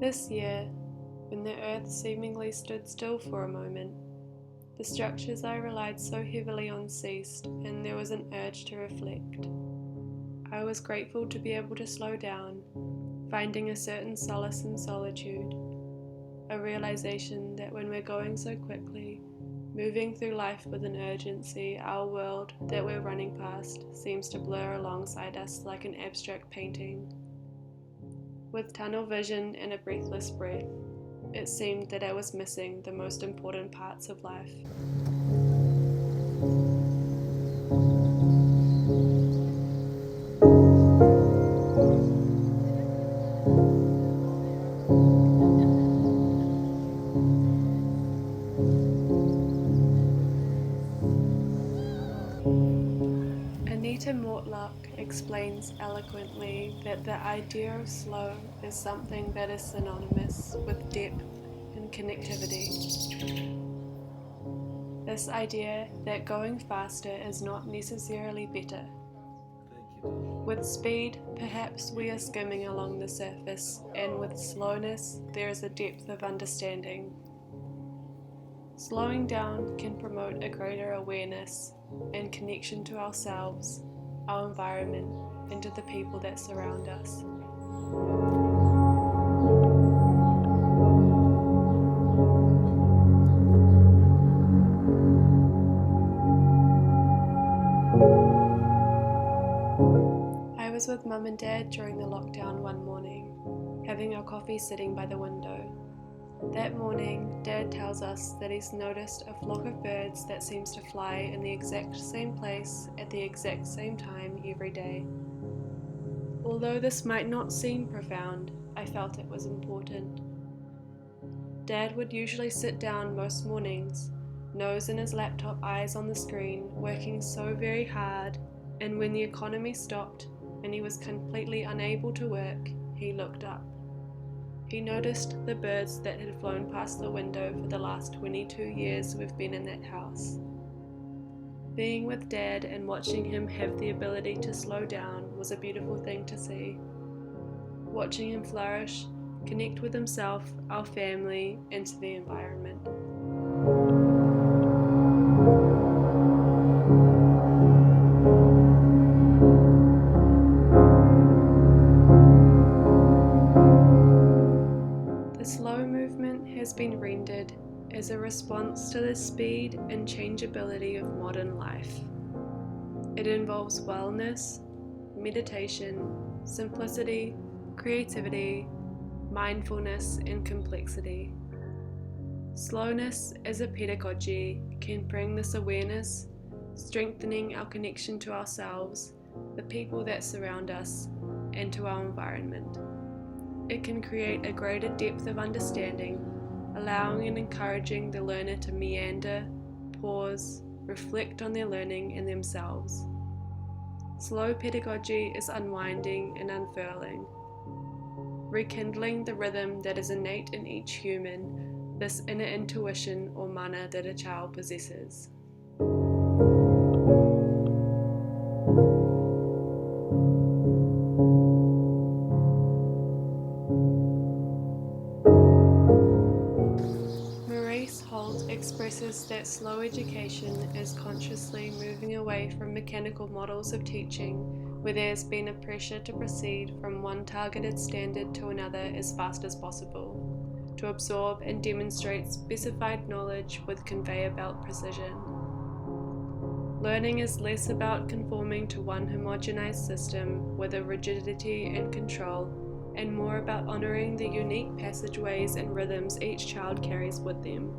This year, when the earth seemingly stood still for a moment, the structures I relied so heavily on ceased, and there was an urge to reflect. I was grateful to be able to slow down, finding a certain solace in solitude, a realization that when we're going so quickly, moving through life with an urgency, our world that we're running past seems to blur alongside us like an abstract painting. With tunnel vision and a breathless breath, it seemed that I was missing the most important parts of life. Anita Mortlock explains eloquently that the idea of slow is something that is synonymous with depth and connectivity. This idea that going faster is not necessarily better. With speed, perhaps we are skimming along the surface, and with slowness, there is a depth of understanding. Slowing down can promote a greater awareness and connection to ourselves, our environment, and to the people that surround us. I was with Mum and Dad during the lockdown one morning, having our coffee sitting by the window. That morning, Dad tells us that he's noticed a flock of birds that seems to fly in the exact same place at the exact same time every day. Although this might not seem profound, I felt it was important. Dad would usually sit down most mornings, nose in his laptop, eyes on the screen, working so very hard, and when the economy stopped and he was completely unable to work, he looked up. He noticed the birds that had flown past the window for the last 22 years we've been in that house. Being with Dad and watching him have the ability to slow down was a beautiful thing to see. Watching him flourish, connect with himself, our family, and to the environment. The slow movement has been rendered as a response to the speed and changeability of modern life. It involves wellness, meditation, simplicity, creativity, mindfulness, and complexity. Slowness as a pedagogy can bring this awareness, strengthening our connection to ourselves, the people that surround us, and to our environment. It can create a greater depth of understanding, allowing and encouraging the learner to meander, pause, reflect on their learning and themselves. Slow pedagogy is unwinding and unfurling, rekindling the rhythm that is innate in each human, this inner intuition or mana that a child possesses. Expresses that slow education is consciously moving away from mechanical models of teaching where there has been a pressure to proceed from one targeted standard to another as fast as possible, to absorb and demonstrate specified knowledge with conveyor belt precision. Learning is less about conforming to one homogenized system with a rigidity and control, and more about honoring the unique passageways and rhythms each child carries with them.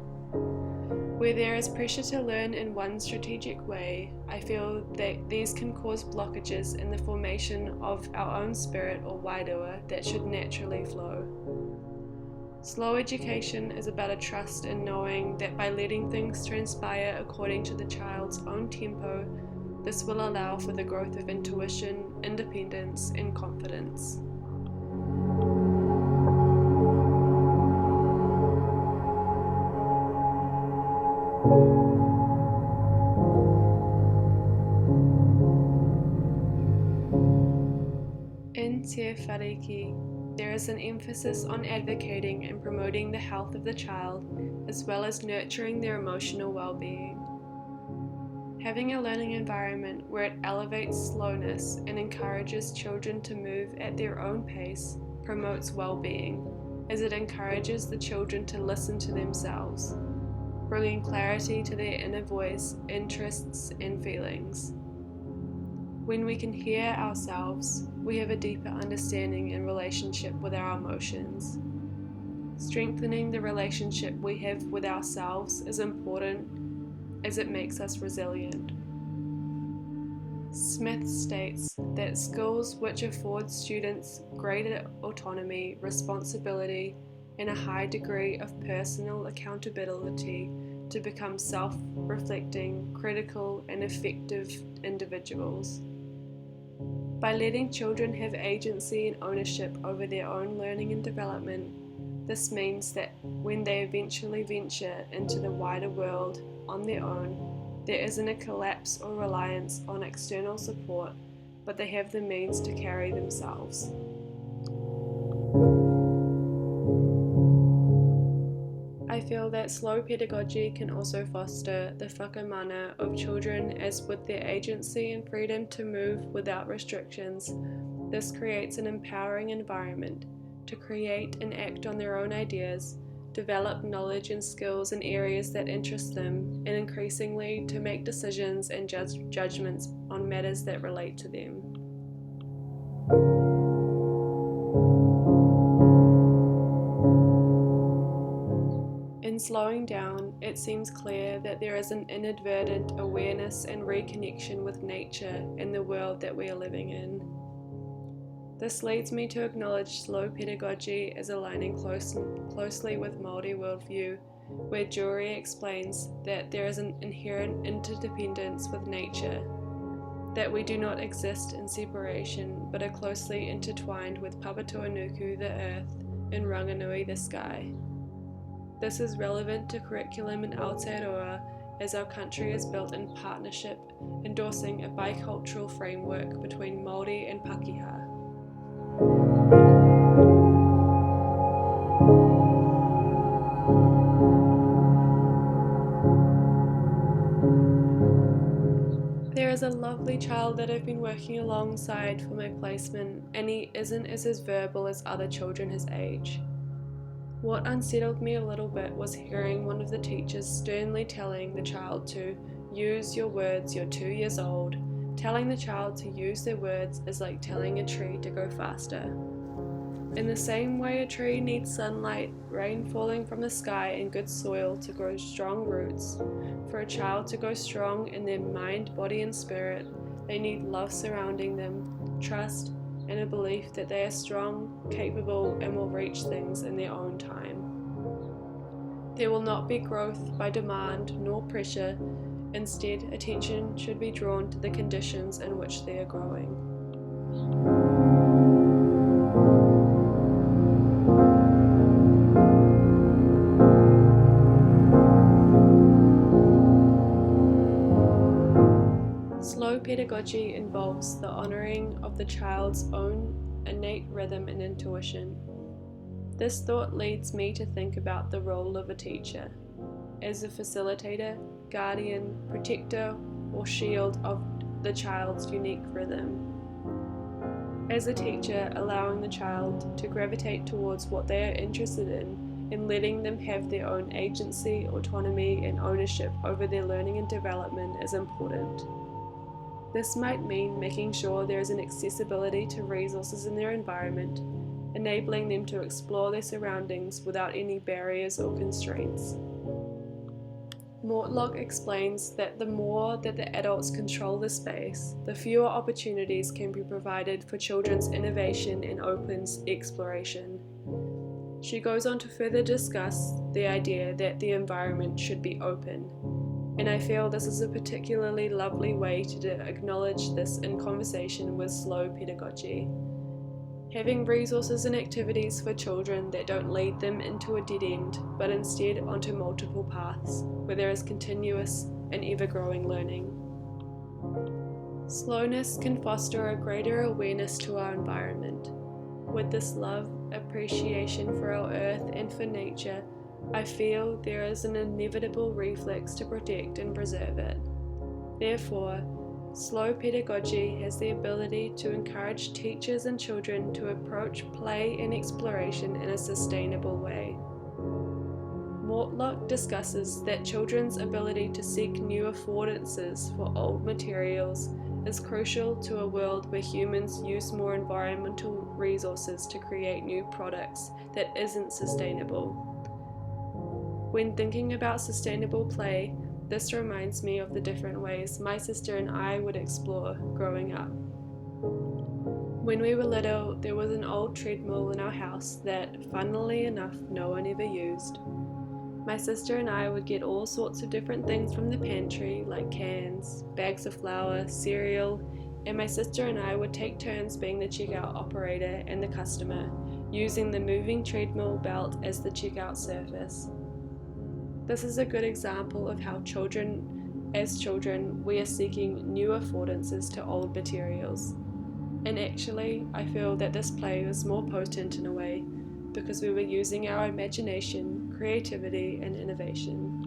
Where there is pressure to learn in one strategic way, I feel that these can cause blockages in the formation of our own spirit or wairua that should naturally flow. Slow education is about a trust in knowing that by letting things transpire according to the child's own tempo, this will allow for the growth of intuition, independence, and confidence. In Te Whareki, There is an emphasis on advocating and promoting the health of the child, as well as nurturing their emotional well-being. Having a learning environment where it elevates slowness and encourages children to move at their own pace promotes well-being, as it encourages the children to listen to themselves, bringing clarity to their inner voice, interests, and feelings. When we can hear ourselves, we have a deeper understanding and relationship with our emotions. Strengthening the relationship we have with ourselves is important as it makes us resilient. Smith states that schools which afford students greater autonomy, responsibility, and a high degree of personal accountability to become self-reflecting, critical, and effective individuals. By letting children have agency and ownership over their own learning and development, this means that when they eventually venture into the wider world on their own, there isn't a collapse or reliance on external support, but they have the means to carry themselves. I feel that slow pedagogy can also foster the whakamana of children, as with their agency and freedom to move without restrictions, this creates an empowering environment to create and act on their own ideas, develop knowledge and skills in areas that interest them, and increasingly to make decisions and judgments on matters that relate to them. In slowing down, it seems clear that there is an inadvertent awareness and reconnection with nature and the world that we are living in. This leads me to acknowledge slow pedagogy as aligning closely with Māori worldview, where Jory explains that there is an inherent interdependence with nature, that we do not exist in separation but are closely intertwined with Papatūānuku, the earth, and Ranganui, the sky. This is relevant to curriculum in Aotearoa, as our country is built in partnership, endorsing a bicultural framework between Māori and Pākehā. There is a lovely child that I've been working alongside for my placement, and he isn't as verbal as other children his age. What unsettled me a little bit was hearing one of the teachers sternly telling the child to use your words, you're 2 years old. Telling the child to use their words is like telling a tree to go faster. In the same way a tree needs sunlight, rain falling from the sky, and good soil to grow strong roots, for a child to go strong in their mind, body, and spirit, they need love surrounding them, trust, and a belief that they are strong, capable, and will reach things in their own time. There will not be growth by demand nor pressure. Instead, attention should be drawn to the conditions in which they are growing. Slow pedagogy involves the honoring of the child's own innate rhythm and intuition. This thought leads me to think about the role of a teacher as a facilitator, guardian, protector, or shield of the child's unique rhythm. As a teacher, allowing the child to gravitate towards what they are interested in and letting them have their own agency, autonomy, and ownership over their learning and development is important. This might mean making sure there is an accessibility to resources in their environment, enabling them to explore their surroundings without any barriers or constraints. Mortlock explains that the more that the adults control the space, the fewer opportunities can be provided for children's innovation and open exploration. She goes on to further discuss the idea that the environment should be open, and I feel this is a particularly lovely way to acknowledge this in conversation with slow pedagogy. Having resources and activities for children that don't lead them into a dead end, but instead onto multiple paths, where there is continuous and ever-growing learning. Slowness can foster a greater awareness to our environment. With this love, appreciation for our earth and for nature, I feel there is an inevitable reflex to protect and preserve it. Therefore, slow pedagogy has the ability to encourage teachers and children to approach play and exploration in a sustainable way. Mortlock discusses that children's ability to seek new affordances for old materials is crucial to a world where humans use more environmental resources to create new products that isn't sustainable. When thinking about sustainable play, this reminds me of the different ways my sister and I would explore growing up. When we were little, there was an old treadmill in our house that, funnily enough, no one ever used. My sister and I would get all sorts of different things from the pantry, like cans, bags of flour, cereal, and my sister and I would take turns being the checkout operator and the customer, using the moving treadmill belt as the checkout surface. This is a good example of how as children, we are seeking new affordances to old materials. And actually, I feel that this play was more potent in a way, because we were using our imagination, creativity, and innovation.